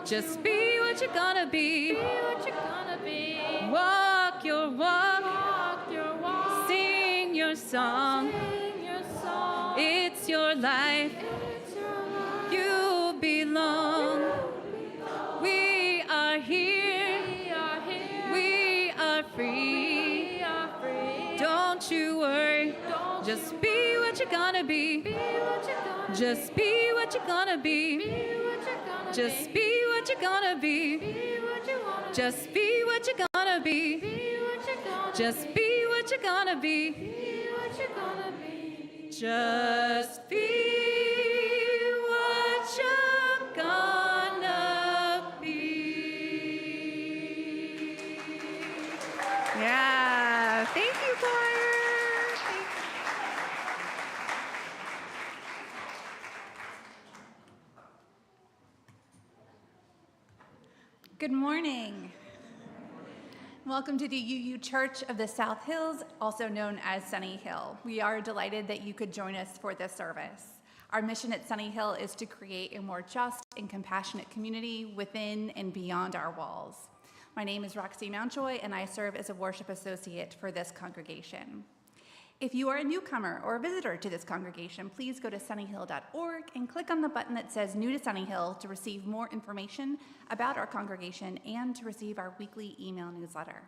Just be what you're gonna be. Be what you're gonna be. Walk your walk. Walk your walk. Sing your song. Sing your song. It's your life. It's your life. You belong. We are here. We are here. We are free. We are free. Don't you worry. Don't Just you be what you're gonna be be. what you're gonna Just be what you're gonna be. be. Be what you're gonna Just be. be what you're gonna be. Be what you wanna Just be what you're gonna be. be. What you're gonna Just be what you're gonna be. be. What you're gonna be. Just be what you're gonna be. Yeah, thank you, choir. Good morning. Welcome to the UU Church of the South Hills, also known as Sunnyhill. We are delighted that you could join us for this service. Our mission at Sunnyhill is to create a more just and compassionate community within and beyond our walls. My name is Roxy Mountjoy, and I serve as a worship associate for this congregation. If you are a newcomer or a visitor to this congregation, please go to sunnyhill.org and click on the button that says New to Sunnyhill to receive more information about our congregation and to receive our weekly email newsletter.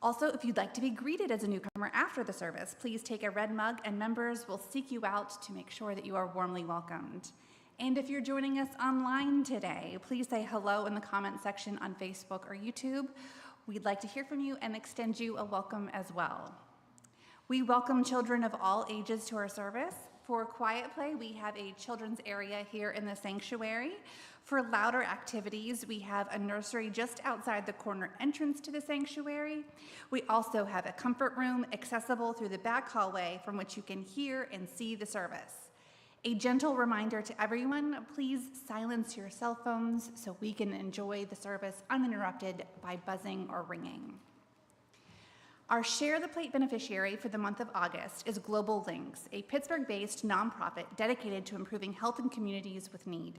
Also, if you'd like to be greeted as a newcomer after the service, please take a red mug and members will seek you out to make sure that you are warmly welcomed. And if you're joining us online today, please say hello in the comment section on Facebook or YouTube. We'd like to hear from you and extend you a welcome as well. We welcome children of all ages to our service. For Quiet Play, we have a children's area here in the sanctuary. For louder activities, we have a nursery just outside the corner entrance to the sanctuary. We also have a comfort room accessible through the back hallway from which you can hear and see the service. A gentle reminder to everyone, please silence your cell phones so we can enjoy the service uninterrupted by buzzing or ringing. Our Share the Plate beneficiary for the month of August is Global Links, a Pittsburgh-based nonprofit dedicated to improving health in communities with need.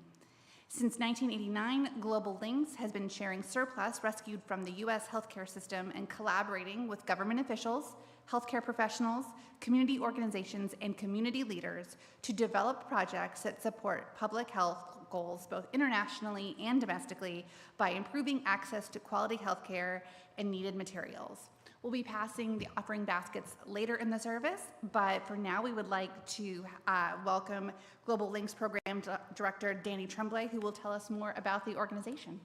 Since 1989, Global Links has been sharing surplus rescued from the U.S. healthcare system and collaborating with government officials, healthcare professionals, community organizations, and community leaders to develop projects that support public health goals both internationally and domestically by improving access to quality healthcare and needed materials. We'll be passing the offering baskets later in the service, but for now we would like to welcome Global Links Program Director Danny Tremblay, who will tell us more about the organization.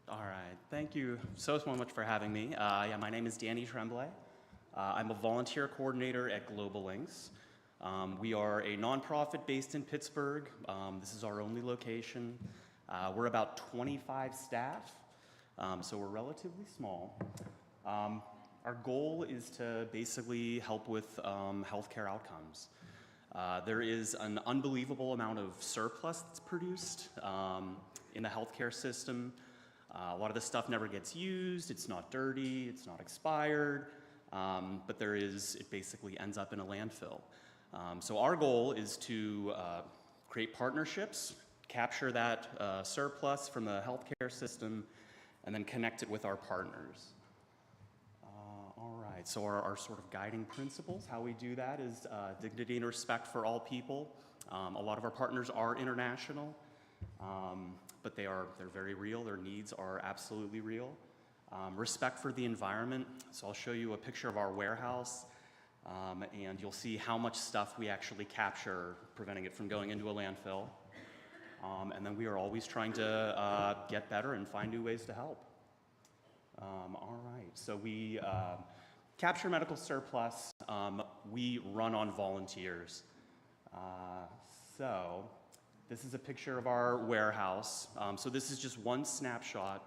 All right, thank you so much for having me. My name is Danny Tremblay. I'm a volunteer coordinator at Global Links. We are a nonprofit based in Pittsburgh. This is our only location. We're about 25 staff, so we're relatively small. Our goal is to basically help with healthcare outcomes. There is an unbelievable amount of surplus that's produced in the healthcare system. A lot of this stuff never gets used, it's not dirty, it's not expired. But it basically ends up in a landfill. So our goal is to create partnerships, capture that surplus from the healthcare system, and then connect it with our partners. All right, so our sort of guiding principles, how we do that is dignity and respect for all people. A lot of our partners are international, but they're very real. Their needs are absolutely real. Respect for the environment. So I'll show you a picture of our warehouse, and you'll see how much stuff we actually capture, preventing it from going into a landfill. And then we are always trying to get better and find new ways to help. All right, so we capture medical surplus. We run on volunteers. So this is a picture of our warehouse. So this is just one snapshot.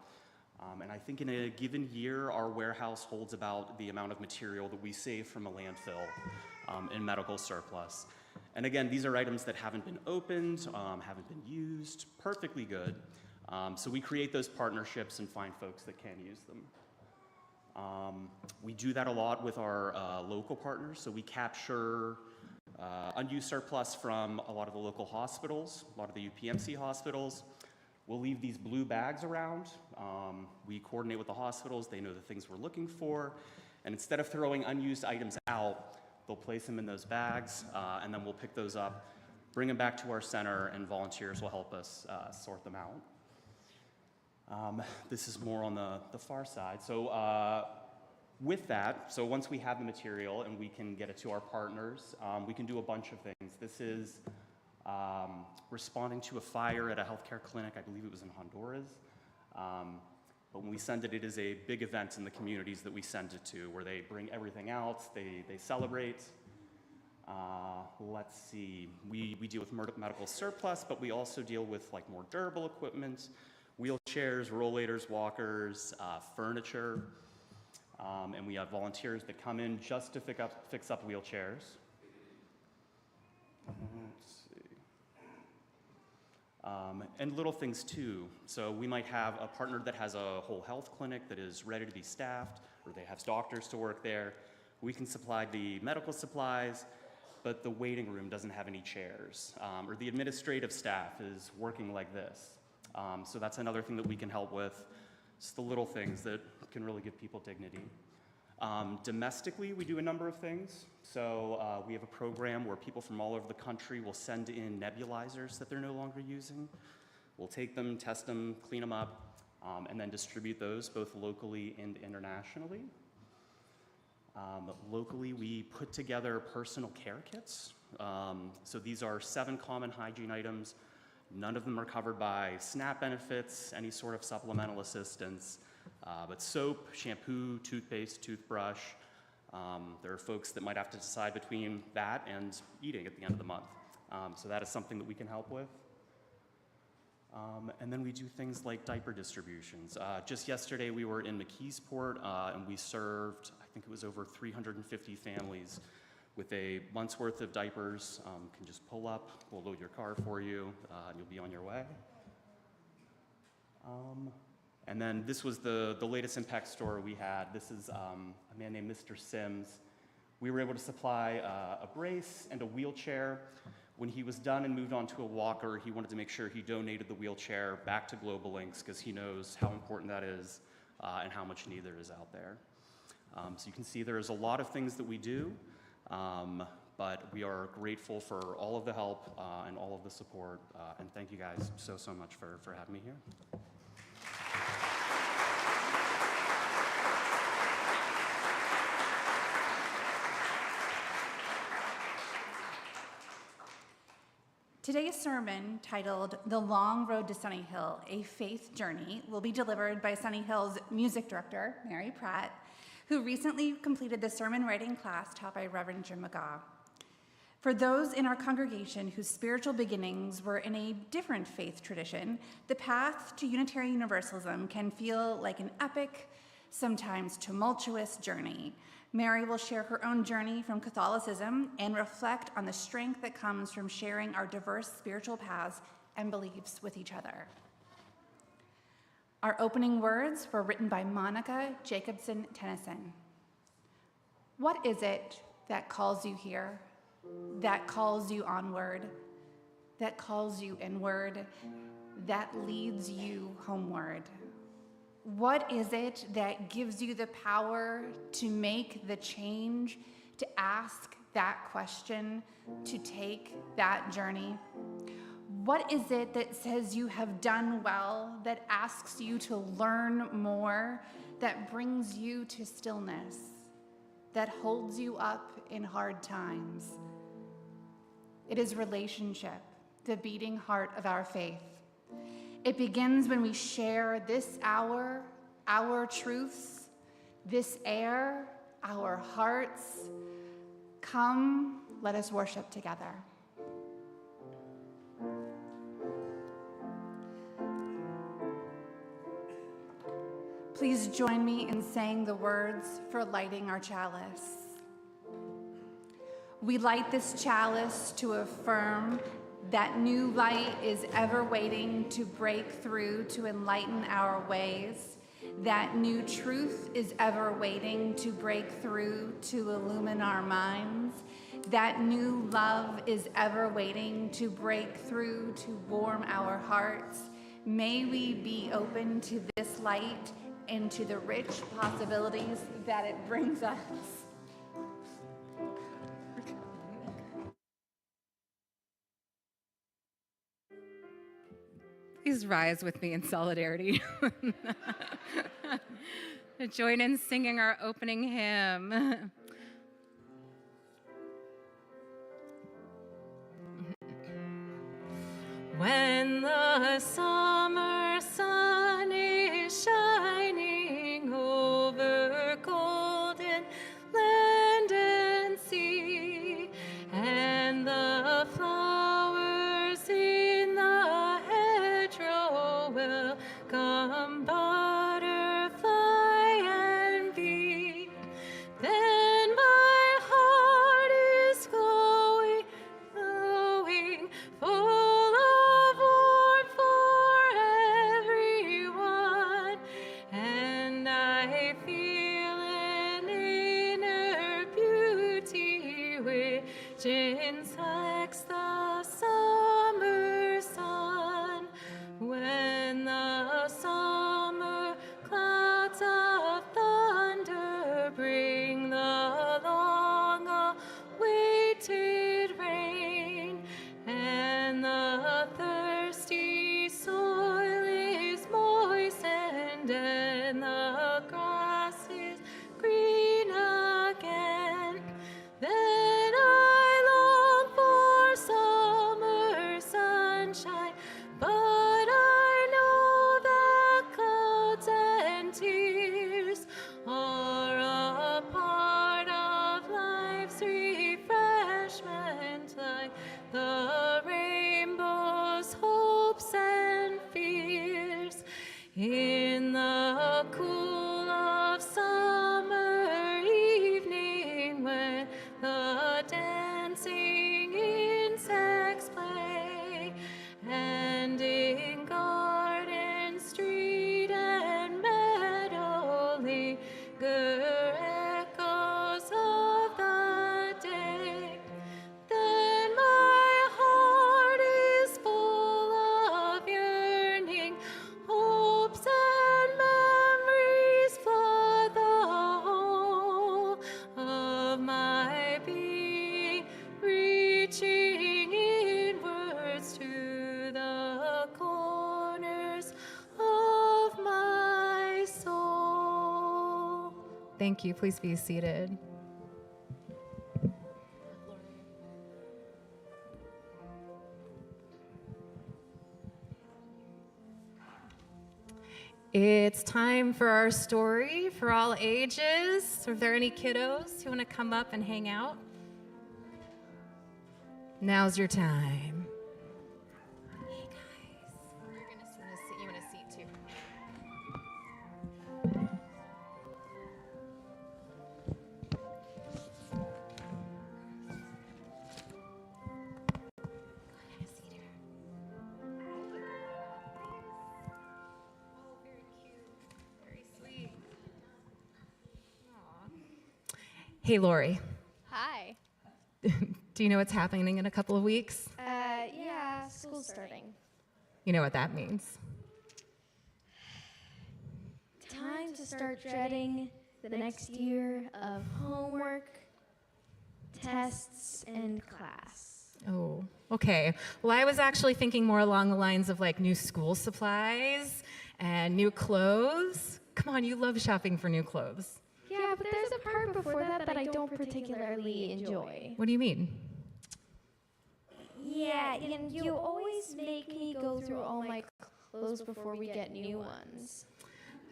And I think in a given year, our warehouse holds about the amount of material that we save from a landfill in medical surplus. And again, these are items that haven't been opened, haven't been used, perfectly good. So we create those partnerships and find folks that can use them. We do that a lot with our local partners, so we capture unused surplus from a lot of the local hospitals, a lot of the UPMC hospitals. We'll leave these blue bags around. We coordinate with the hospitals, they know the things we're looking for, and instead of throwing unused items out, they'll place them in those bags, and then we'll pick those up, bring them back to our center, and volunteers will help us sort them out. This is more on the far side. So with that, so once we have the material and we can get it to our partners, we can do a bunch of things. This is responding to a fire at a healthcare clinic. I believe it was in Honduras. But when we send it, it is a big event in the communities that we send it to, where they bring everything out, they celebrate. Let's see, we deal with medical surplus, but we also deal with like more durable equipment, wheelchairs, rollators, walkers, furniture, and we have volunteers that come in just to fix up wheelchairs. Let's see. And little things too. So we might have a partner that has a whole health clinic that is ready to be staffed, or they have doctors to work there. We can supply the medical supplies, but the waiting room doesn't have any chairs, or the administrative staff is working like this. So that's another thing that we can help with. It's the little things that can really give people dignity. Domestically, we do a number of things. So we have a program where people from all over the country will send in nebulizers that they're no longer using. We'll take them, test them, clean them up, and then distribute those both locally and internationally. Locally, we put together personal care kits. So these are 7 common hygiene items. None of them are covered by SNAP benefits, any sort of supplemental assistance, but soap, shampoo, toothpaste, toothbrush. There are folks that might have to decide between that and eating at the end of the month. So that is something that we can help with. And then we do things like diaper distributions. Just yesterday we were in McKeesport and we served, I think it was over 350 families with a month's worth of diapers. You can just pull up, we'll load your car for you, and you'll be on your way. And then this was the latest impact store we had. This is a man named Mr. Sims. We were able to supply a brace and a wheelchair. When he was done and moved on to a walker, he wanted to make sure he donated the wheelchair back to Global Links because he knows how important that is and how much need there is out there. So you can see there is a lot of things that we do, but we are grateful for all of the help and all of the support. And thank you guys so much for having me here. Today's sermon, titled The Long Road to Sunnyhill, A Faith Journey, will be delivered by Sunnyhill's music director, Mary Pratt, who recently completed the sermon writing class taught by Reverend Jim McGaw. For those in our congregation whose spiritual beginnings were in a different faith tradition, the path to Unitarian Universalism can feel like an epic, sometimes tumultuous journey. Mary will share her own journey from Catholicism and reflect on the strength that comes from sharing our diverse spiritual paths and beliefs with each other. Our opening words were written by Monica Jacobson Tennyson. What is it that calls you here, that calls you onward, that calls you inward, that leads you homeward? What is it that gives you the power to make the change, to ask that question, to take that journey? What is it that says you have done well, that asks you to learn more, that brings you to stillness, that holds you up in hard times? It is relationship, the beating heart of our faith. It begins when we share this hour, our truths, this air, our hearts. Come, let us worship together. Please join me in saying the words for lighting our chalice. We light this chalice to affirm that new light is ever waiting to break through to enlighten our ways, That new truth is ever waiting to break through to illumine our minds. That new love is ever waiting to break through to warm our hearts. May we be open to this light and to the rich possibilities that it brings us. Please rise with me in solidarity. Join in singing our opening hymn. When the summer sun is shining over golden land and sea, and the flowers in the hedgerow will come butterfly and bee, then my heart is glowing, glowing, full of warmth for everyone, and I feel an inner beauty which inspects the summer sun. When the summer clouds of thunder bring the long-awaited rain, and the thirsty soil is moistened, and the grass is green again, then I long for summer sunshine, but I know that clouds and tears are a part of life's refreshment, like the rainbow's hopes and fears. In the cool of summer evening, when the dancing insects play, and in garden, street, and meadow linger echoes of the day, then my heart is full of yearning, hopes and memories flood the whole of my being, reaching inwards to the corners of my soul. Thank you. Please be seated. It's time for our story for all ages. Are there any kiddos who want to come up and hang out? Now's your time. Hey guys, you're gonna sit in a seat. You want a seat too? Have a seat here. Oh, very cute. Very sweet. Aw. Hey, Lori. Hi. Do you know what's happening in a couple of weeks? Yeah, school's starting. You know what that means. Time to start dreading the next year of homework, tests, and class. Oh, okay. Well, I was actually thinking more along the lines of like new school supplies and new clothes. Come on, you love shopping for new clothes. Yeah, but there's a part before that that I don't particularly enjoy. What do you mean? Yeah, and you always make me go through all my clothes before we get new ones.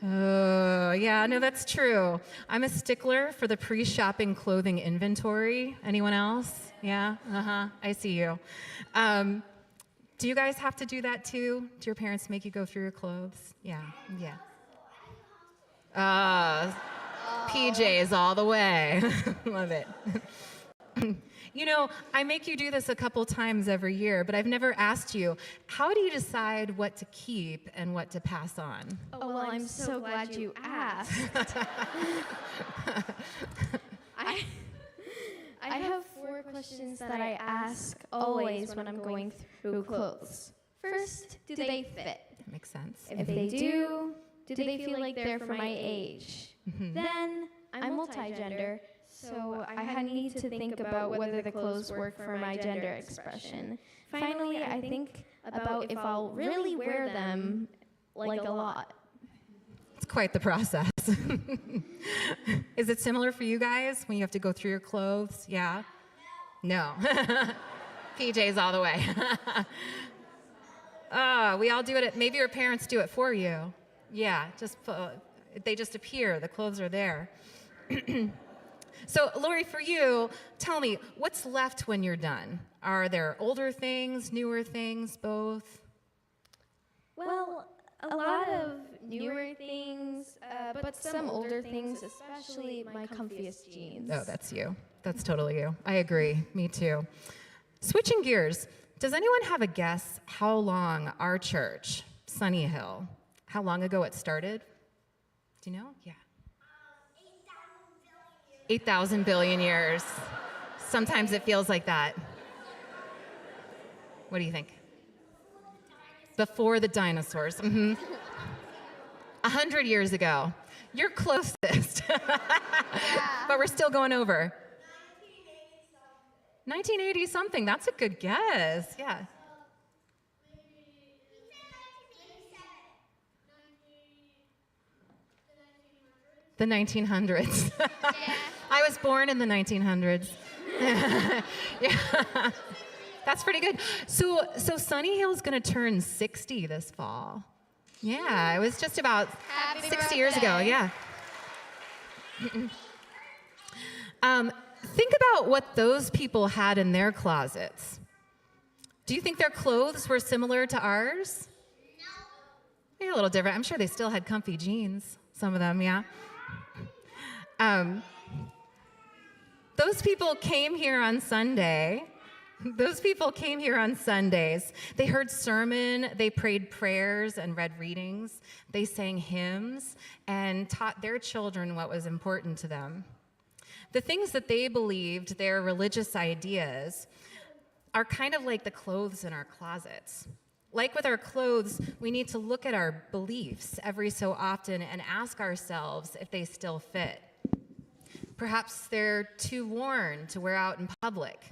Oh, yeah, no, that's true. I'm a stickler for the pre-shopping clothing inventory. Anyone else? Yeah? I see you. Do you guys have to do that too? Do your parents make you go through your clothes? Yeah. PJs all the way. Love it. You know, I make you do this a couple times every year, but I've never asked you, how do you decide what to keep and what to pass on? Oh, well, I'm so glad you asked. I have 4 questions that I ask always when I'm going through clothes. First, do they fit? That makes sense. If they do they feel like they're for my age? Then, I'm multigender, so I need to think about whether the clothes work for my gender expression. Finally, I think about if I'll really wear them, like a lot. It's quite the process. Is it similar for you guys when you have to go through your clothes? Yeah? No. PJs all the way. We all do it. Maybe your parents do it for you. Yeah, they just appear. The clothes are there. So, Lori, for you, tell me, what's left when you're done? Are there older things, newer things, both? Well, a lot of newer things, but some older things, especially my comfiest jeans. Oh, that's you. That's totally you. I agree. Me too. Switching gears, does anyone have a guess how long our church, Sunnyhill, how long ago it started? Do you know? Yeah. 8,000 billion years. Sometimes it feels like that. What do you think? Before the dinosaurs. 100 years ago. You're closest. But we're still going over. 1980 something. That's a good guess. Yeah. The 1900s. I was born in the 1900s. Yeah. That's pretty good. So Sunnyhill's going to turn 60 this fall. Yeah, it was just about 60 years ago. Yeah. Think about what those people had in their closets. Do you think their clothes were similar to ours? No. Maybe a little different. I'm sure they still had comfy jeans. Some of them, yeah. Those people came here on Sunday. Those people came here on Sundays. They heard sermon, they prayed prayers and read readings. They sang hymns and taught their children what was important to them. The things that they believed, their religious ideas, are kind of like the clothes in our closets. Like with our clothes, we need to look at our beliefs every so often and ask ourselves if they still fit. Perhaps they're too worn to wear out in public.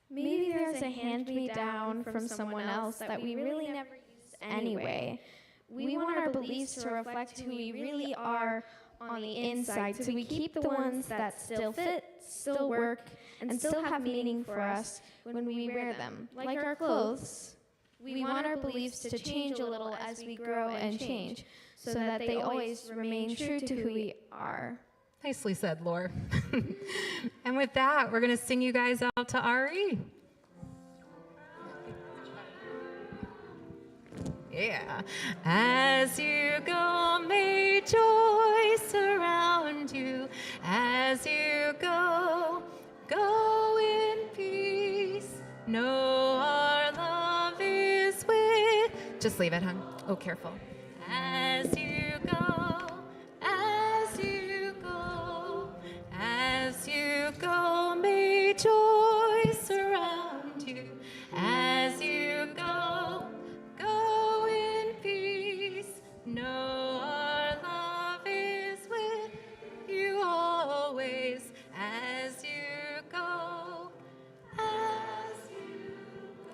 Maybe there's a hand-me-down from someone else that we really never used anyway. We want our beliefs to reflect who we really are on the inside, so we keep the ones that still fit, still work, and still have meaning for us when we wear them. Like our clothes, we want our beliefs to change a little as we grow and change, so that they always remain true to who we are. Nicely said, Laura. And with that, we're going to sing you guys out to RE. Yeah. As you go, may joy surround you. As you go, go in peace. Know our love is with. Just leave it, hon. Oh, careful. As you go, as you go, as you go, may joy surround you. As you go, go in peace. Know our love is with you always. As you go, as you go.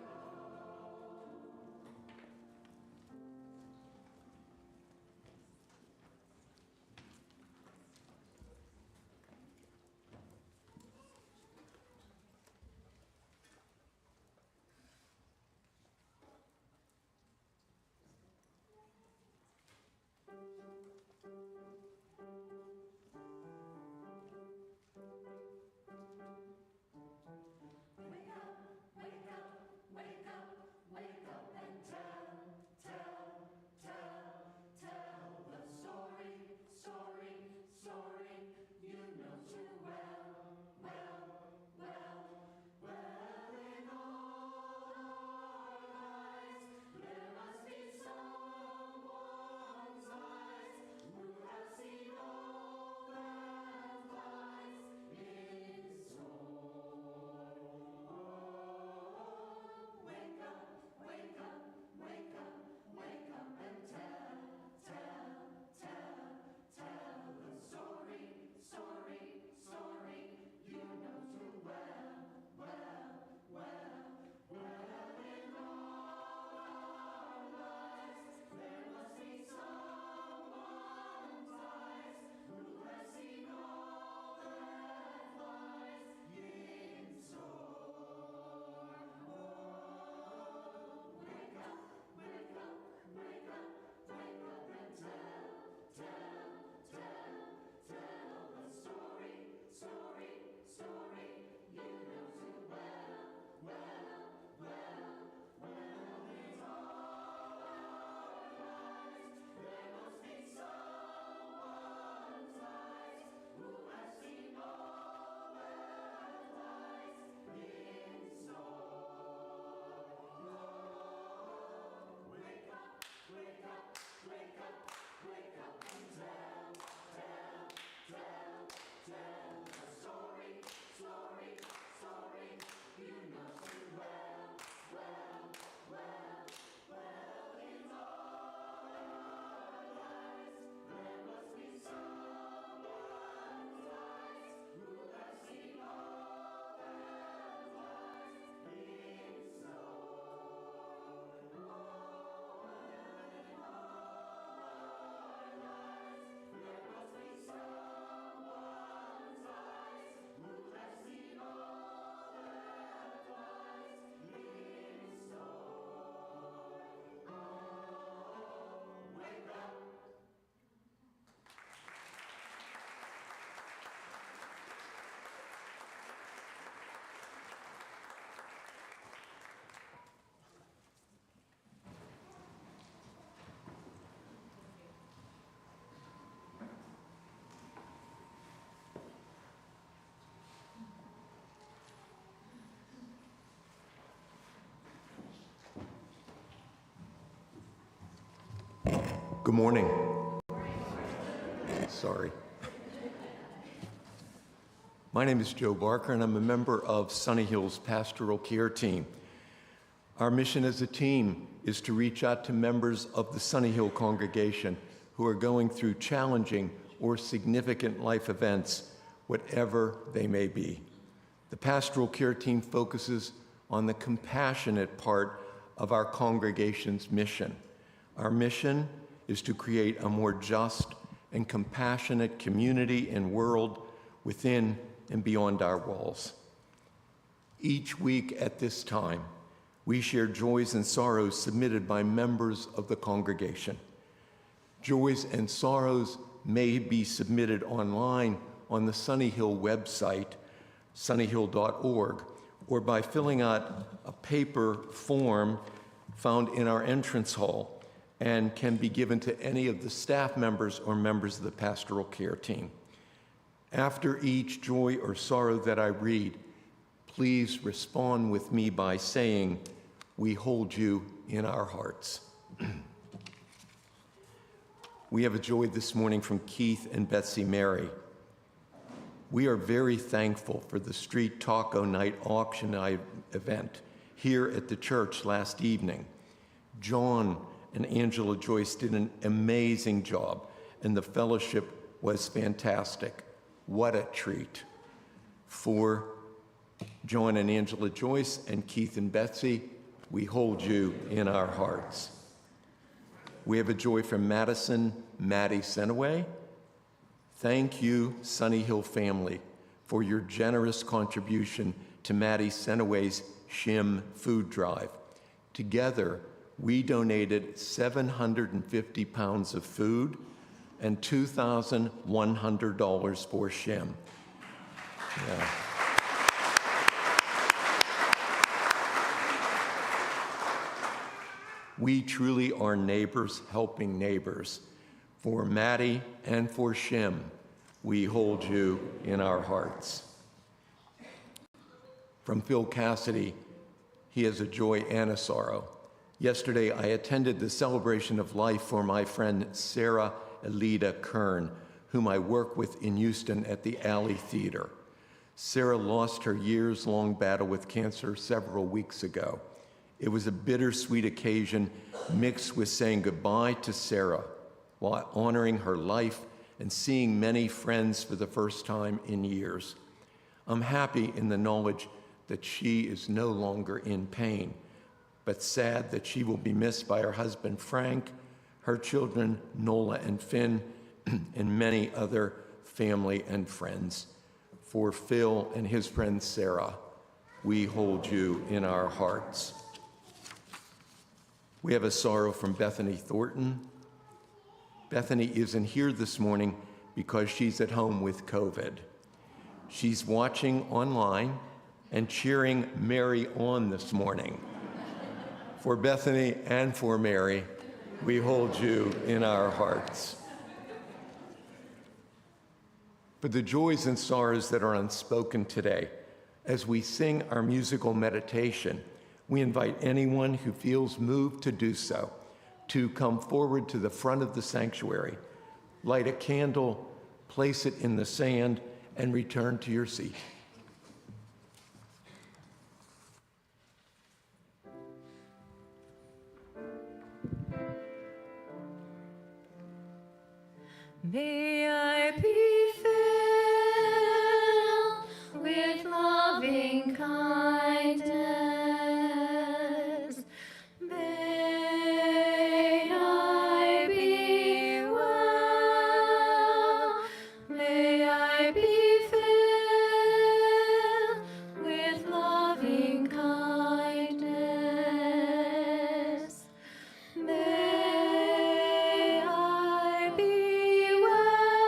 Good morning. Sorry. My name is Joe Barker, and I'm a member of Sunnyhill's pastoral care team. Our mission as a team is to reach out to members of the Sunnyhill congregation who are going through challenging or significant life events, whatever they may be. The pastoral care team focuses on the compassionate part of our congregation's mission. Our mission is to create a more just and compassionate community and world within and beyond our walls. Each week at this time, we share joys and sorrows submitted by members of the congregation. Joys and sorrows may be submitted online on the Sunnyhill website, sunnyhill.org, or by filling out a paper form found in our entrance hall and can be given to any of the staff members or members of the pastoral care team. After each joy or sorrow that I read, please respond with me by saying, "We hold you in our hearts." We have a joy this morning from Keith and Betsy Mary. We are very thankful for the Street Taco Night auction event here at the church last evening. John and Angela Joyce did an amazing job, and the fellowship was fantastic. What a treat. For John and Angela Joyce and Keith and Betsy, we hold you in our hearts. We have a joy from Maddie Senaway. Thank you, Sunnyhill family, for your generous contribution to Maddie Senaway's Shim food drive. Together, we donated 750 pounds of food and $2,100 for Shim. Yeah. We truly are neighbors helping neighbors. For Maddie and for Shim, we hold you in our hearts. From Phil Cassidy, he has a joy and a sorrow. Yesterday, I attended the celebration of life for my friend Sarah Elida Kern, whom I work with in Houston at the Alley Theater. Sarah lost her years-long battle with cancer several weeks ago. It was a bittersweet occasion mixed with saying goodbye to Sarah while honoring her life and seeing many friends for the first time in years. I'm happy in the knowledge that she is no longer in pain, but sad that she will be missed by her husband Frank, her children Nola and Finn, and many other family and friends. For Phil and his friend Sarah, we hold you in our hearts. We have a sorrow from Bethany Thornton. Bethany isn't here this morning because she's at home with COVID. She's watching online and cheering Mary on this morning. For Bethany and for Mary, we hold you in our hearts. For the joys and sorrows that are unspoken today, as we sing our musical meditation, we invite anyone who feels moved to do so to come forward to the front of the sanctuary, light a candle, place it in the sand, and return to your seat. May I be filled with loving kindness. May I be well. May I be filled with loving kindness. May I be well.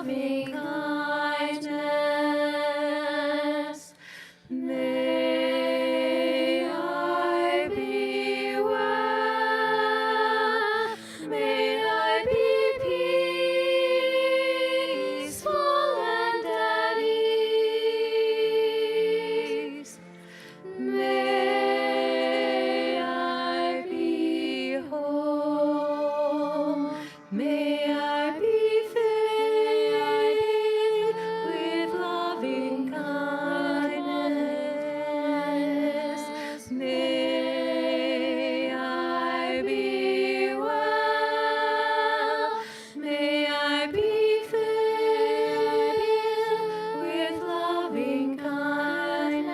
loving kindness. May I be well. May I be peaceful and at ease. May I be whole. May I be filled with loving kindness. May I be well. May I be filled with loving kindness.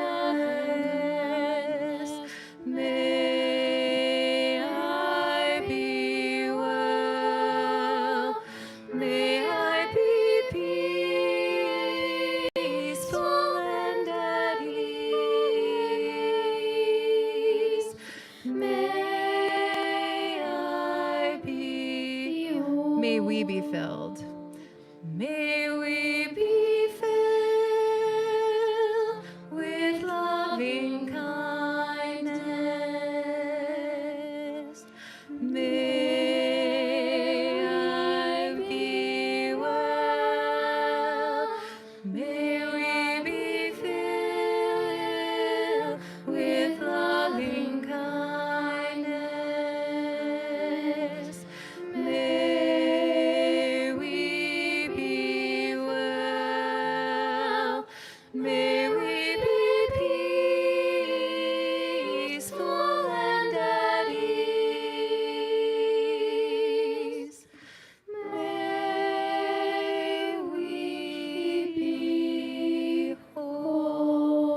May I be well. May I be peaceful and at ease. May I be whole. May we be filled. May we be filled with loving kindness. May I be well. May we be filled with loving kindness. May we be well. May we be peaceful and at ease. May we be whole.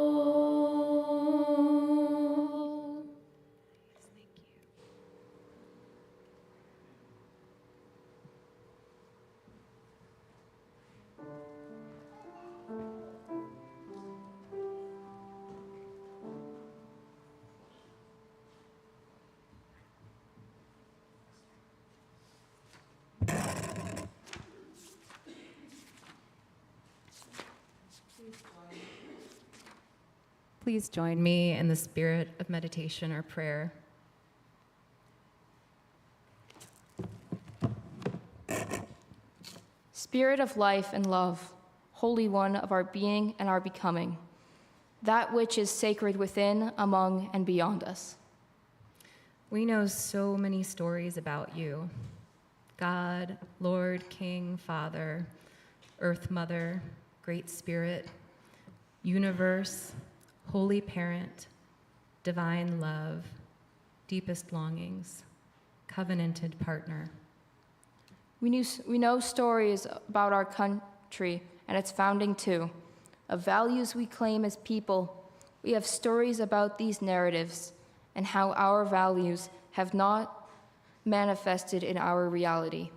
Please join me in the spirit of meditation or prayer. Spirit of life and love, Holy One of our being and our becoming, that which is sacred within, among, and beyond us. We know so many stories about you. God, Lord, King, Father, Earth Mother, Great Spirit, Universe, Holy Parent, Divine Love, Deepest Longings, Covenanted Partner. We know stories about our country and its founding too, of values we claim as people. We have stories about these narratives and how our values have not manifested in our reality.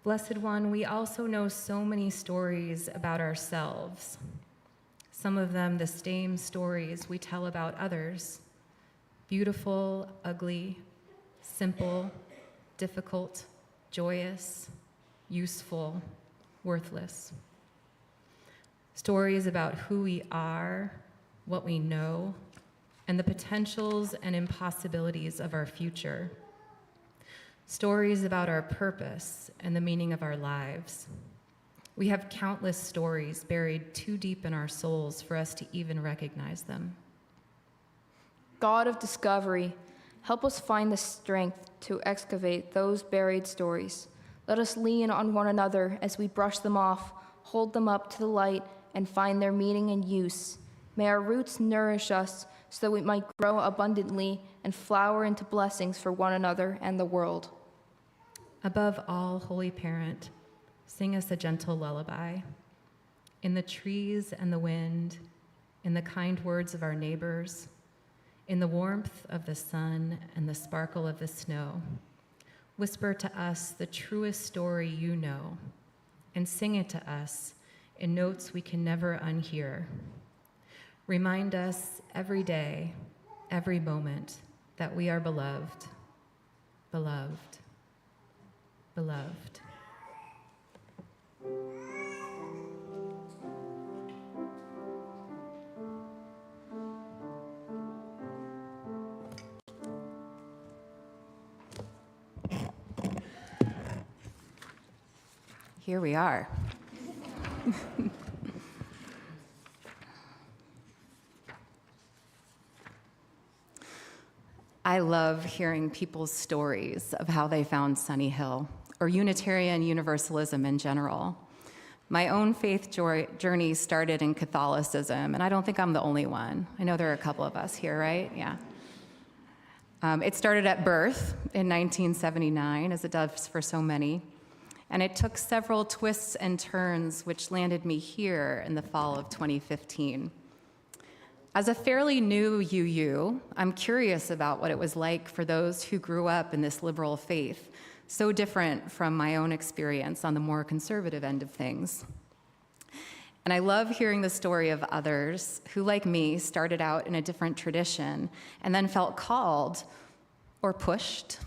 Blessed One, we also know so many stories about ourselves. Some of them the same stories we tell about others. Beautiful, ugly, simple, difficult, joyous, useful, worthless. Stories about who we are, what we know, and the potentials and impossibilities of our future. Stories about our purpose and the meaning of our lives. We have countless stories buried too deep in our souls for us to even recognize them. God of discovery, help us find the strength to excavate those buried stories. Let us lean on one another as we brush them off, hold them up to the light, and find their meaning and use. May our roots nourish us so that we might grow abundantly and flower into blessings for one another and the world. Above all, Holy Parent, sing us a gentle lullaby. In the trees and the wind, in the kind words of our neighbors, in the warmth of the sun and the sparkle of the snow, whisper to us the truest story you know, and sing it to us in notes we can never unhear. Remind us every day, every moment, that we are beloved, beloved, beloved. Here we are. I love hearing people's stories of how they found Sunnyhill, or Unitarian Universalism in general. My own faith journey started in Catholicism, and I don't think I'm the only one. I know there are a couple of us here, right? Yeah. It started at birth in 1979, as it does for so many. And it took several twists and turns, which landed me here in the fall of 2015. As a fairly new UU, I'm curious about what it was like for those who grew up in this liberal faith, so different from my own experience on the more conservative end of things. And I love hearing the story of others who, like me, started out in a different tradition and then felt called or pushed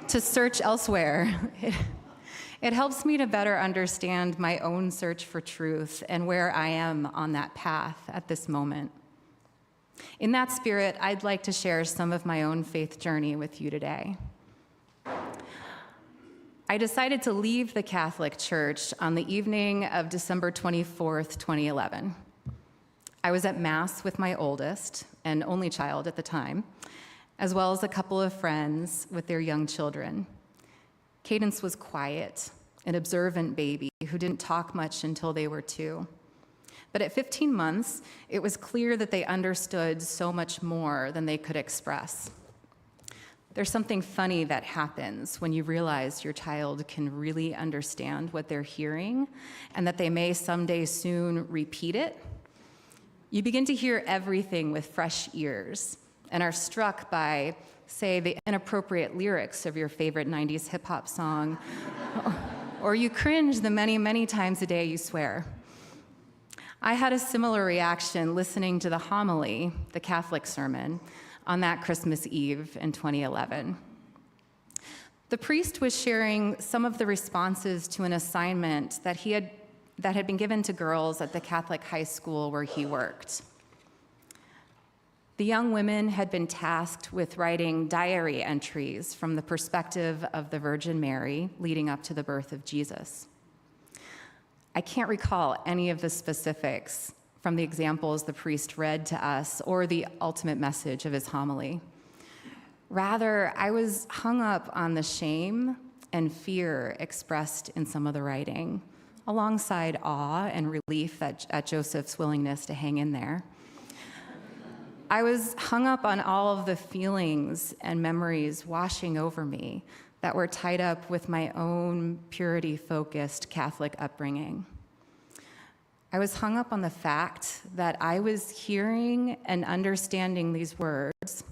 to search elsewhere. It helps me to better understand my own search for truth and where I am on that path at this moment. In that spirit, I'd like to share some of my own faith journey with you today. I decided to leave the Catholic Church on the evening of December 24th, 2011. I was at Mass with my oldest and only child at the time, as well as a couple of friends with their young children. Cadence was quiet, an observant baby who didn't talk much until they were 2. But at 15 months, it was clear that they understood so much more than they could express. There's something funny that happens when you realize your child can really understand what they're hearing and that they may someday soon repeat it. You begin to hear everything with fresh ears and are struck by, say, the inappropriate lyrics of your favorite 90s hip-hop song, or you cringe the many, many times a day you swear. I had a similar reaction listening to the homily, the Catholic sermon, on that Christmas Eve in 2011. The priest was sharing some of the responses to an assignment that had been given to girls at the Catholic high school where he worked. The young women had been tasked with writing diary entries from the perspective of the Virgin Mary leading up to the birth of Jesus. I can't recall any of the specifics from the examples the priest read to us or the ultimate message of his homily. Rather, I was hung up on the shame and fear expressed in some of the writing, alongside awe and relief at Joseph's willingness to hang in there. I was hung up on all of the feelings and memories washing over me that were tied up with my own purity-focused Catholic upbringing. I was hung up on the fact that I was hearing and understanding these words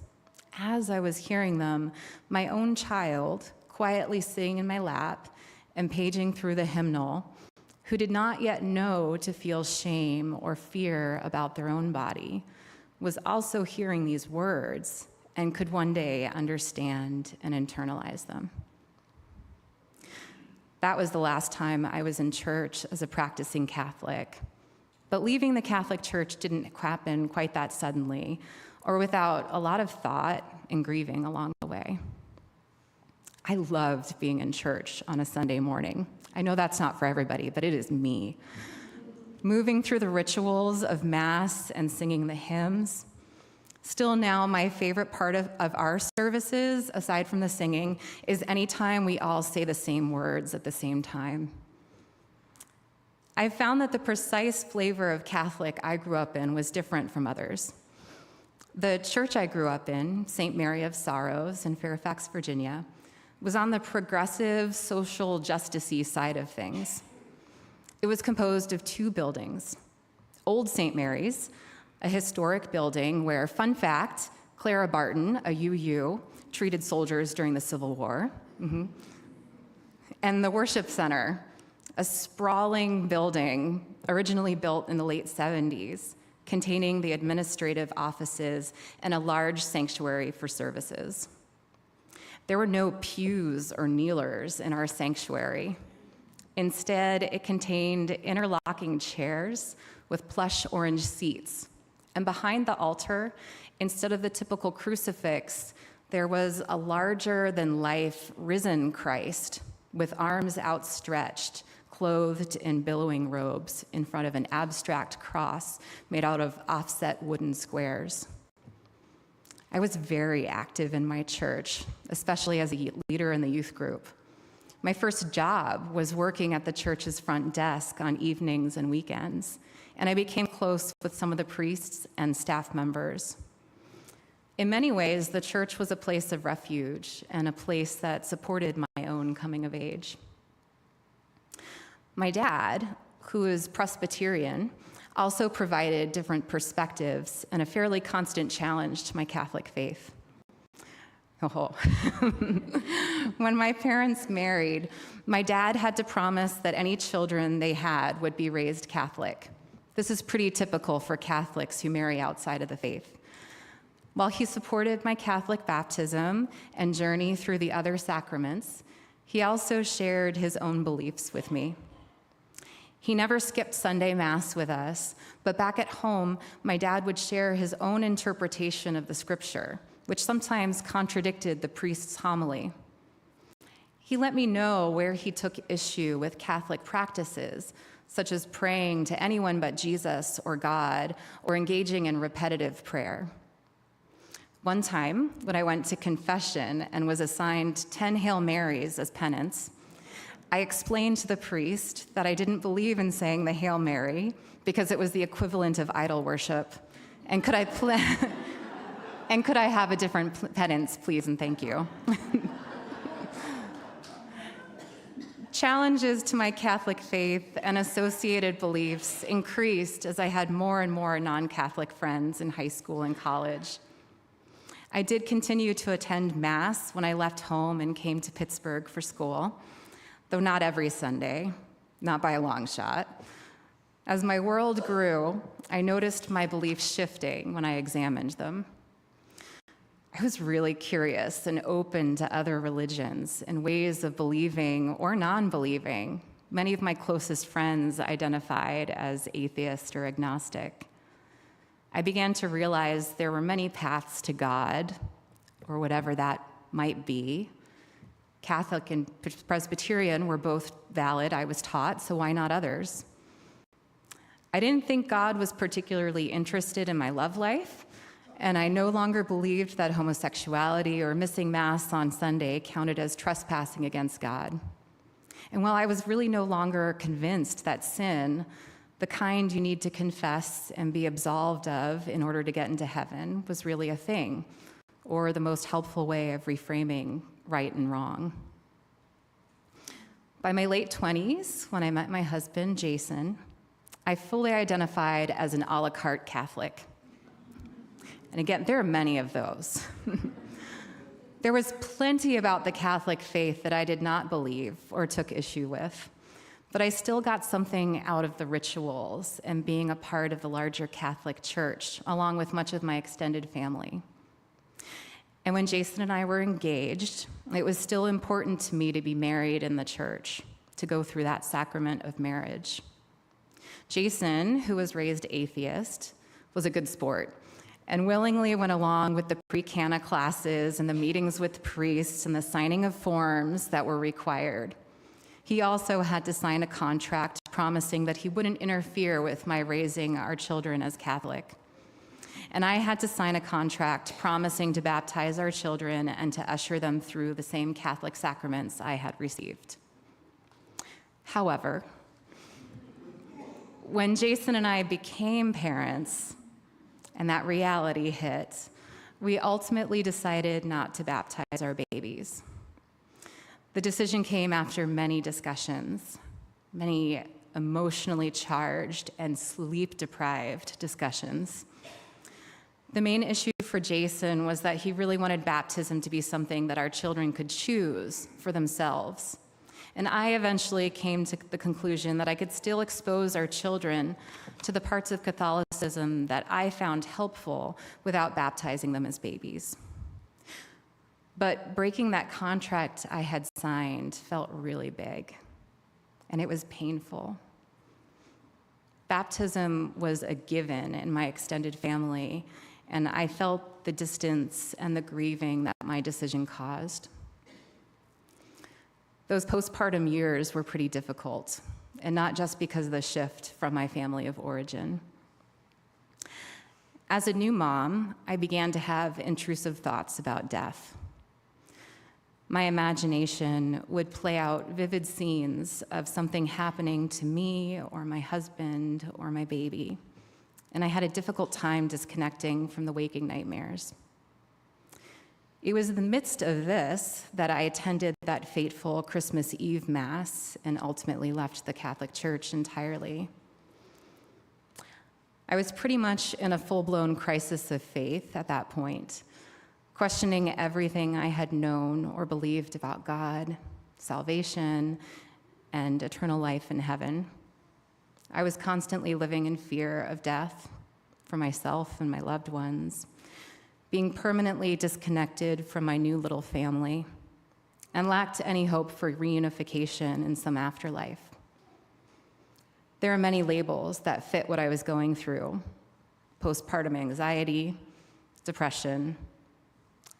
as I was hearing them, my own child quietly sitting in my lap and paging through the hymnal, who did not yet know to feel shame or fear about their own body, was also hearing these words and could one day understand and internalize them. That was the last time I was in church as a practicing Catholic. But leaving the Catholic Church didn't happen quite that suddenly, or without a lot of thought and grieving along the way. I loved being in church on a Sunday morning. I know that's not for everybody, but it is me. Moving through the rituals of Mass and singing the hymns. Still now, my favorite part of our services, aside from the singing, is anytime we all say the same words at the same time. I've found that the precise flavor of Catholic I grew up in was different from others. The church I grew up in, St. Mary of Sorrows in Fairfax, Virginia, was on the progressive, social justice-y side of things. It was composed of 2 buildings. Old St. Mary's, a historic building where, fun fact, Clara Barton, a UU, treated soldiers during the Civil War. And the Worship Center, a sprawling building originally built in the late 70s, containing the administrative offices and a large sanctuary for services. There were no pews or kneelers in our sanctuary. Instead, it contained interlocking chairs with plush orange seats. And behind the altar, instead of the typical crucifix, there was a larger-than-life risen Christ with arms outstretched, clothed in billowing robes in front of an abstract cross made out of offset wooden squares. I was very active in my church, especially as a leader in the youth group. My first job was working at the church's front desk on evenings and weekends, and I became close with some of the priests and staff members. In many ways, the church was a place of refuge and a place that supported my own coming of age. My dad, who is Presbyterian, also provided different perspectives and a fairly constant challenge to my Catholic faith. When my parents married, my dad had to promise that any children they had would be raised Catholic. This is pretty typical for Catholics who marry outside of the faith. While he supported my Catholic baptism and journey through the other sacraments, he also shared his own beliefs with me. He never skipped Sunday Mass with us, but back at home, my dad would share his own interpretation of the scripture, which sometimes contradicted the priest's homily. He let me know where he took issue with Catholic practices, such as praying to anyone but Jesus or God, or engaging in repetitive prayer. One time, when I went to confession and was assigned 10 Hail Marys as penance, I explained to the priest that I didn't believe in saying the Hail Mary because it was the equivalent of idol worship, and could I have a different penance, please, and thank you. Challenges to my Catholic faith and associated beliefs increased as I had more and more non-Catholic friends in high school and college. I did continue to attend Mass when I left home and came to Pittsburgh for school, though not every Sunday, not by a long shot. As my world grew, I noticed my beliefs shifting when I examined them. I was really curious and open to other religions and ways of believing or non-believing. Many of my closest friends identified as atheist or agnostic. I began to realize there were many paths to God, or whatever that might be. Catholic and Presbyterian were both valid, I was taught, so why not others? I didn't think God was particularly interested in my love life, and I no longer believed that homosexuality or missing Mass on Sunday counted as trespassing against God. And while I was really no longer convinced that sin, the kind you need to confess and be absolved of in order to get into heaven, was really a thing, or the most helpful way of reframing right and wrong. By my late 20s, when I met my husband, Jason, I fully identified as an a la carte Catholic. And again, there are many of those. There was plenty about the Catholic faith that I did not believe or took issue with, but I still got something out of the rituals and being a part of the larger Catholic Church, along with much of my extended family. And when Jason and I were engaged, it was still important to me to be married in the church, to go through that sacrament of marriage. Jason, who was raised atheist, was a good sport and willingly went along with the pre-cana classes and the meetings with priests and the signing of forms that were required. He also had to sign a contract promising that he wouldn't interfere with my raising our children as Catholic. And I had to sign a contract promising to baptize our children and to usher them through the same Catholic sacraments I had received. However, when Jason and I became parents and that reality hit, we ultimately decided not to baptize our babies. The decision came after many discussions, many emotionally charged and sleep-deprived discussions. The main issue for Jason was that he really wanted baptism to be something that our children could choose for themselves. And I eventually came to the conclusion that I could still expose our children to the parts of Catholicism that I found helpful without baptizing them as babies. But breaking that contract I had signed felt really big. and it was painful. Baptism was a given in my extended family, and I felt the distance and the grieving that my decision caused. Those postpartum years were pretty difficult, and not just because of the shift from my family of origin. As a new mom, I began to have intrusive thoughts about death. My imagination would play out vivid scenes of something happening to me or my husband or my baby, and I had a difficult time disconnecting from the waking nightmares. It was in the midst of this that I attended that fateful Christmas Eve Mass and ultimately left the Catholic Church entirely. I was pretty much in a full-blown crisis of faith at that point, questioning everything I had known or believed about God, salvation, and eternal life in heaven. I was constantly living in fear of death for myself and my loved ones, being permanently disconnected from my new little family, and lacked any hope for reunification in some afterlife. There are many labels that fit what I was going through: postpartum anxiety, depression,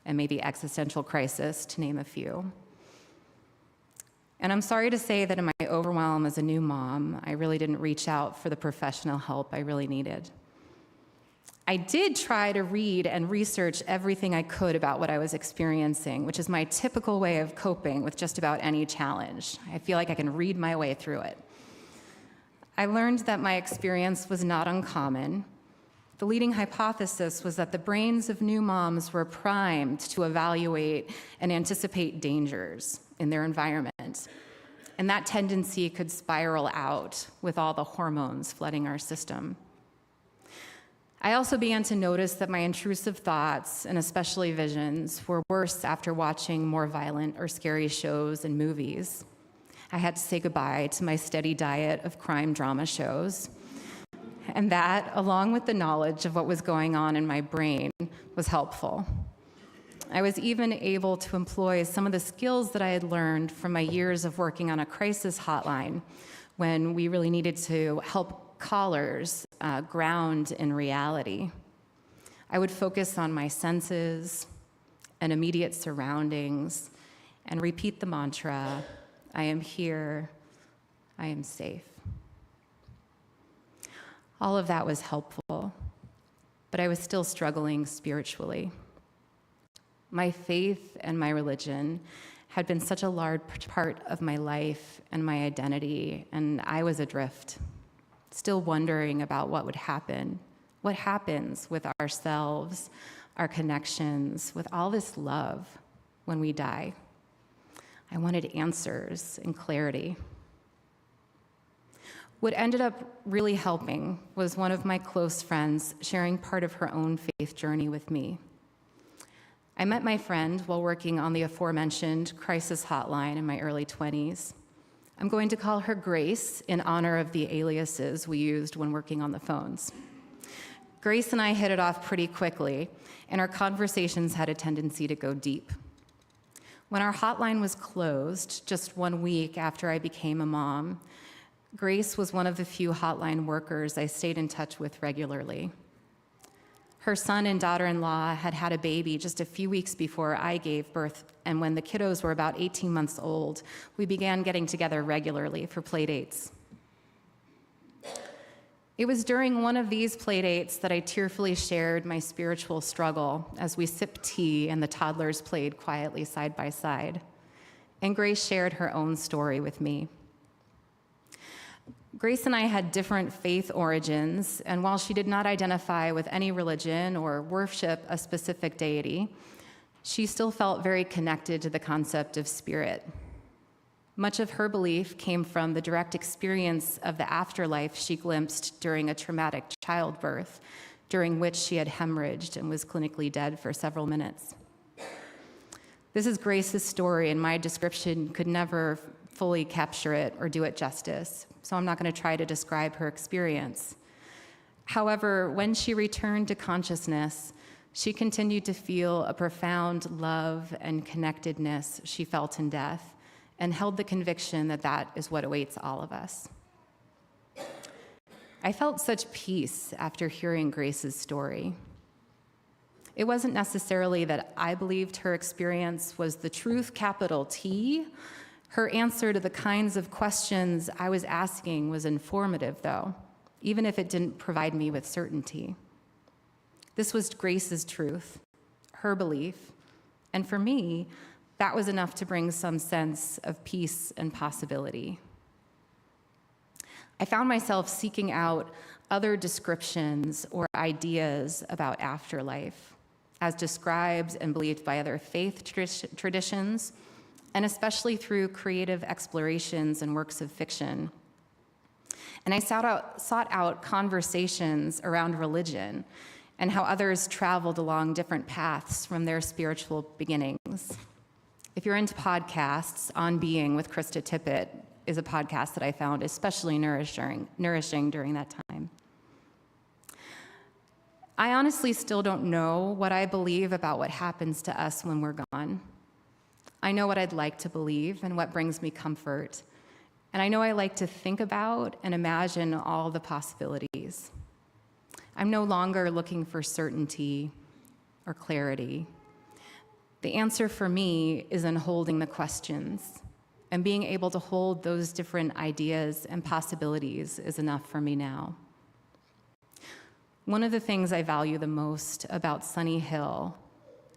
and maybe existential crisis, to name a few. And I'm sorry to say that in my overwhelm as a new mom, I really didn't reach out for the professional help I really needed. I did try to read and research everything I could about what I was experiencing, which is my typical way of coping with just about any challenge. I feel like I can read my way through it. I learned that my experience was not uncommon. The leading hypothesis was that the brains of new moms were primed to evaluate and anticipate dangers in their environment, and that tendency could spiral out with all the hormones flooding our system. I also began to notice that my intrusive thoughts, and especially visions, were worse after watching more violent or scary shows and movies. I had to say goodbye to my steady diet of crime drama shows. And that, along with the knowledge of what was going on in my brain, was helpful. I was even able to employ some of the skills that I had learned from my years of working on a crisis hotline when we really needed to help callers ground in reality. I would focus on my senses and immediate surroundings and repeat the mantra, "I am here, I am safe." All of that was helpful, but I was still struggling spiritually. My faith and my religion had been such a large part of my life and my identity, and I was adrift, still wondering about what would happen. What happens with ourselves, our connections, with all this love when we die? I wanted answers and clarity. What ended up really helping was one of my close friends sharing part of her own faith journey with me. I met my friend while working on the aforementioned crisis hotline in my early 20s. I'm going to call her Grace in honor of the aliases we used when working on the phones. Grace and I hit it off pretty quickly, and our conversations had a tendency to go deep. When our hotline was closed, just 1 week after I became a mom, Grace was one of the few hotline workers I stayed in touch with regularly. Her son and daughter-in-law had had a baby just a few weeks before I gave birth, and when the kiddos were about 18 months old, we began getting together regularly for play dates. It was during one of these play dates that I tearfully shared my spiritual struggle as we sipped tea and the toddlers played quietly side by side. And Grace shared her own story with me. Grace and I had different faith origins, and while she did not identify with any religion or worship a specific deity, she still felt very connected to the concept of spirit. Much of her belief came from the direct experience of the afterlife she glimpsed during a traumatic childbirth, during which she had hemorrhaged and was clinically dead for several minutes. This is Grace's story, and my description could never fully capture it or do it justice, so I'm not going to try to describe her experience. However, when she returned to consciousness, she continued to feel a profound love and connectedness she felt in death, and held the conviction that that is what awaits all of us. I felt such peace after hearing Grace's story. It wasn't necessarily that I believed her experience was the truth, capital T. Her answer to the kinds of questions I was asking was informative, though, even if it didn't provide me with certainty. This was Grace's truth, her belief, and for me, that was enough to bring some sense of peace and possibility. I found myself seeking out other descriptions or ideas about afterlife, as described and believed by other faith traditions, and especially through creative explorations and works of fiction. And I sought out conversations around religion and how others traveled along different paths from their spiritual beginnings. If you're into podcasts, On Being with Krista Tippett is a podcast that I found especially nourishing during that time. I honestly still don't know what I believe about what happens to us when we're gone. I know what I'd like to believe and what brings me comfort. And I know I like to think about and imagine all the possibilities. I'm no longer looking for certainty or clarity. The answer for me is in holding the questions, and being able to hold those different ideas and possibilities is enough for me now. One of the things I value the most about Sunnyhill,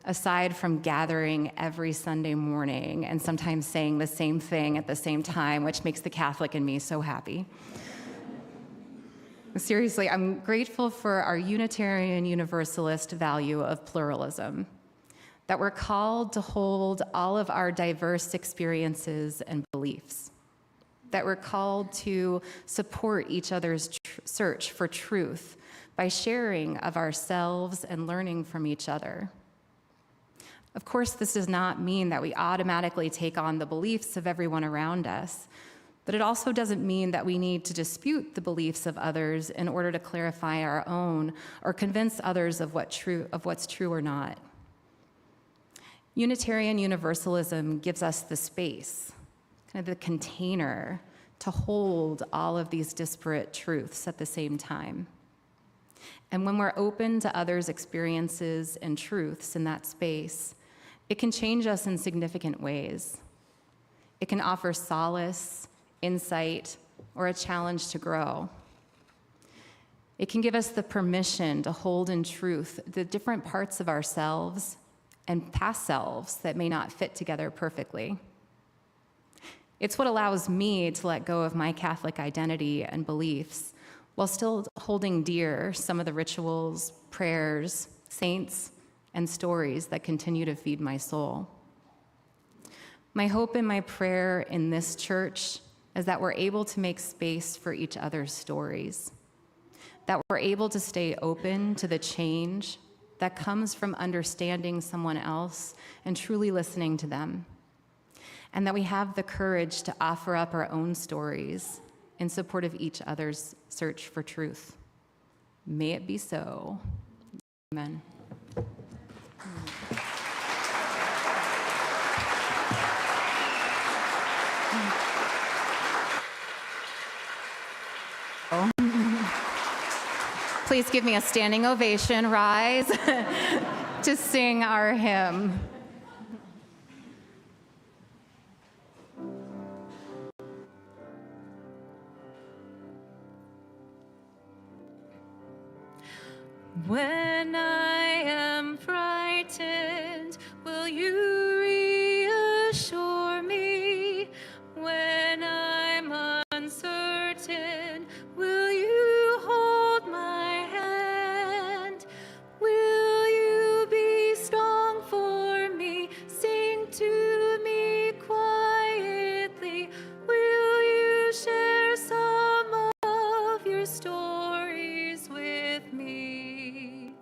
aside from gathering every Sunday morning and sometimes saying the same thing at the same time, which makes the Catholic in me so happy. Seriously, I'm grateful for our Unitarian Universalist value of pluralism, that we're called to hold all of our diverse experiences and beliefs, that we're called to support each other's search for truth by sharing of ourselves and learning from each other. Of course, this does not mean that we automatically take on the beliefs of everyone around us, but it also doesn't mean that we need to dispute the beliefs of others in order to clarify our own or convince others of what's true or not. Unitarian Universalism gives us the space, kind of the container, to hold all of these disparate truths at the same time. And when we're open to others' experiences and truths in that space, it can change us in significant ways. It can offer solace, insight, or a challenge to grow. It can give us the permission to hold in truth the different parts of ourselves and past selves that may not fit together perfectly. It's what allows me to let go of my Catholic identity and beliefs while still holding dear some of the rituals, prayers, saints, and stories that continue to feed my soul. My hope and my prayer in this church is that we're able to make space for each other's stories, that we're able to stay open to the change that comes from understanding someone else and truly listening to them, and that we have the courage to offer up our own stories in support of each other's search for truth. May it be so. Amen. Please give me a standing ovation. Rise to sing our hymn. When I am frightened, will you reassure me? When I'm uncertain, will you hold my hand? Will you be strong for me? Sing to me quietly. Will you share some of your stories with me?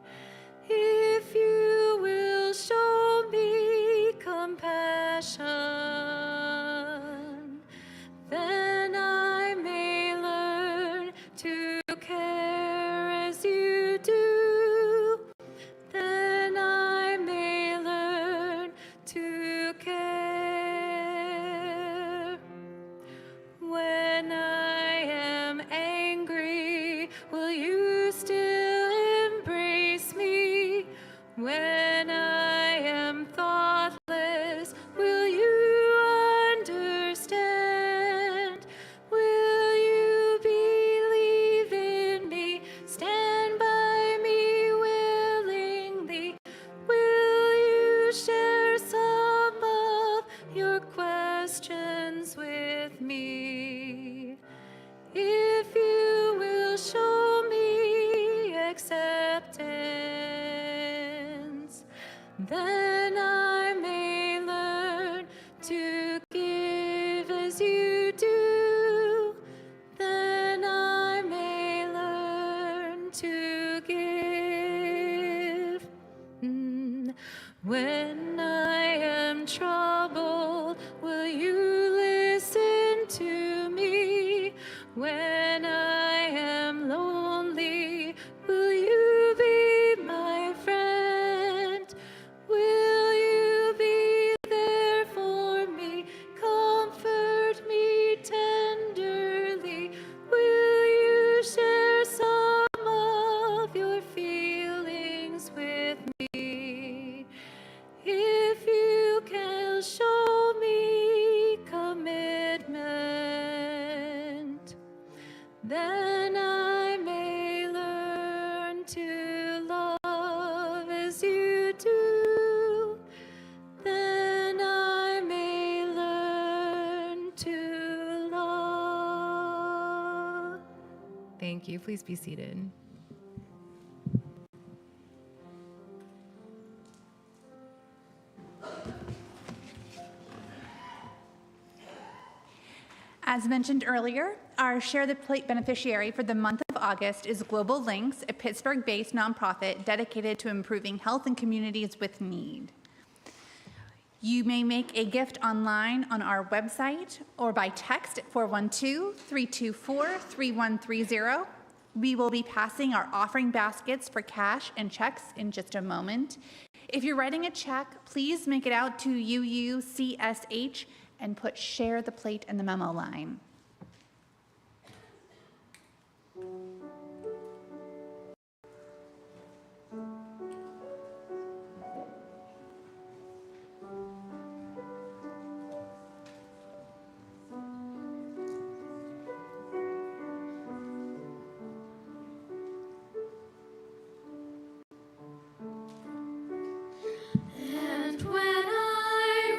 then I may learn to love as you do. Then I may learn to love. Thank you. Please be seated. As mentioned earlier, our Share the Plate beneficiary for the month of August is Global Links, a Pittsburgh-based nonprofit dedicated to improving health in communities with need. You may make a gift online on our website or by text at 412-324-3130. We will be passing our offering baskets for cash and checks in just a moment. If you're writing a check, please make it out to UUCSH and put Share the Plate in the memo line. And when I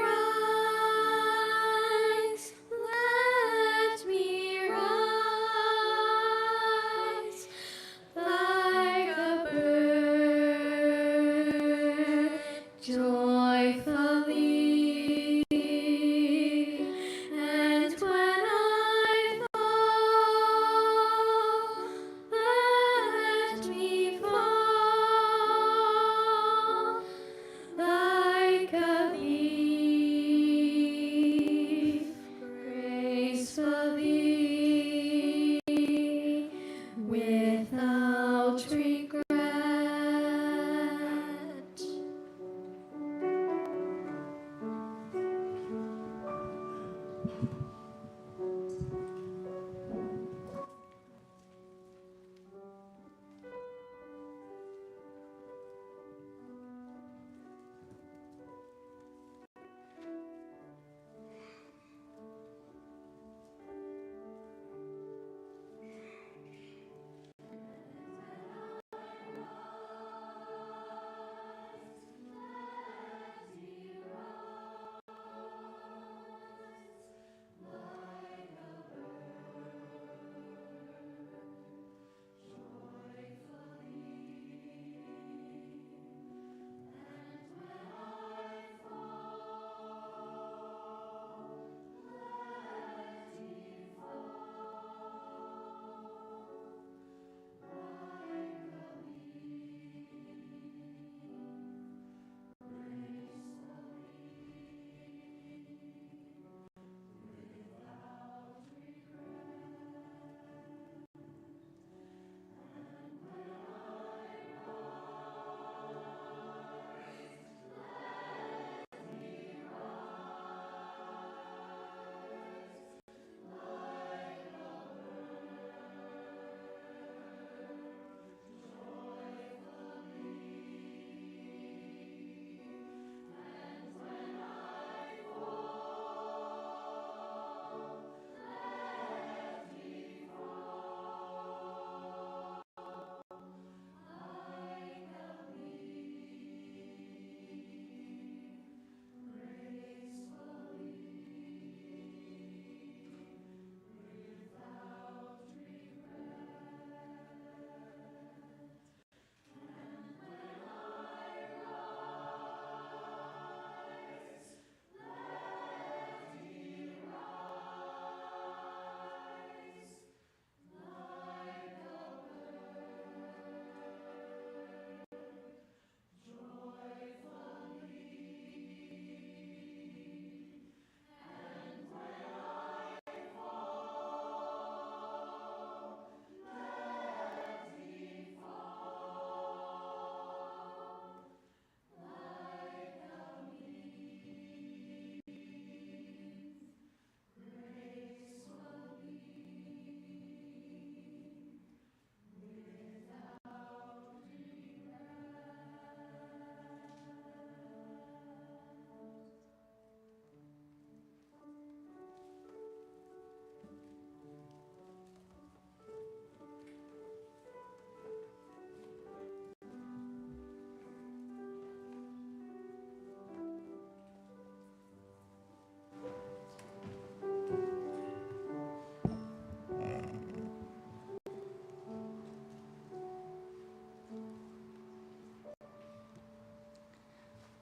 rise, let me rise like a bird joyfully. And when I fall, let me fall like a leaf, gracefully, without regret.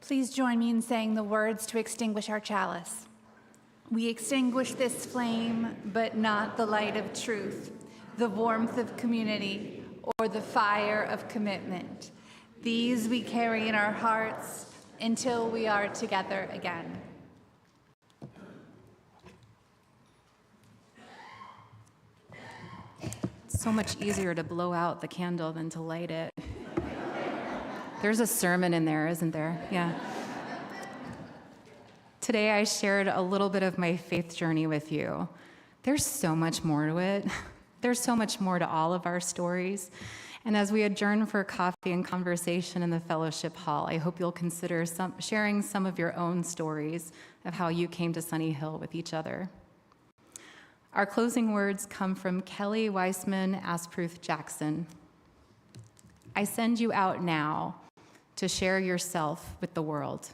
Please join me in saying the words to extinguish our chalice. We extinguish this flame, but not the light of truth, the warmth of community, or the fire of commitment. These we carry in our hearts until we are together again. It's so much easier to blow out the candle than to light it. There's a sermon in there, isn't there? Yeah. Today I shared a little bit of my faith journey with you. There's so much more to it. There's so much more to all of our stories. And as we adjourn for coffee and conversation in the fellowship hall, I hope you'll consider sharing some of your own stories of how you came to Sunnyhill with each other. Our closing words come from Kelly Weissman Aspruth Jackson. I send you out now to share yourself with the world.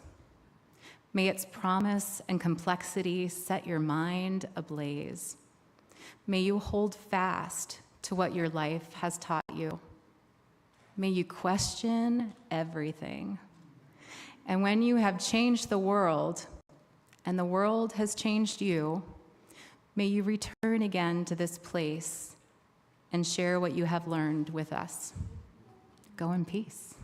May its promise and complexity set your mind ablaze. May you hold fast to what your life has taught you. May you question everything. And when you have changed the world, and the world has changed you, may you return again to this place and share what you have learned with us. Go in peace.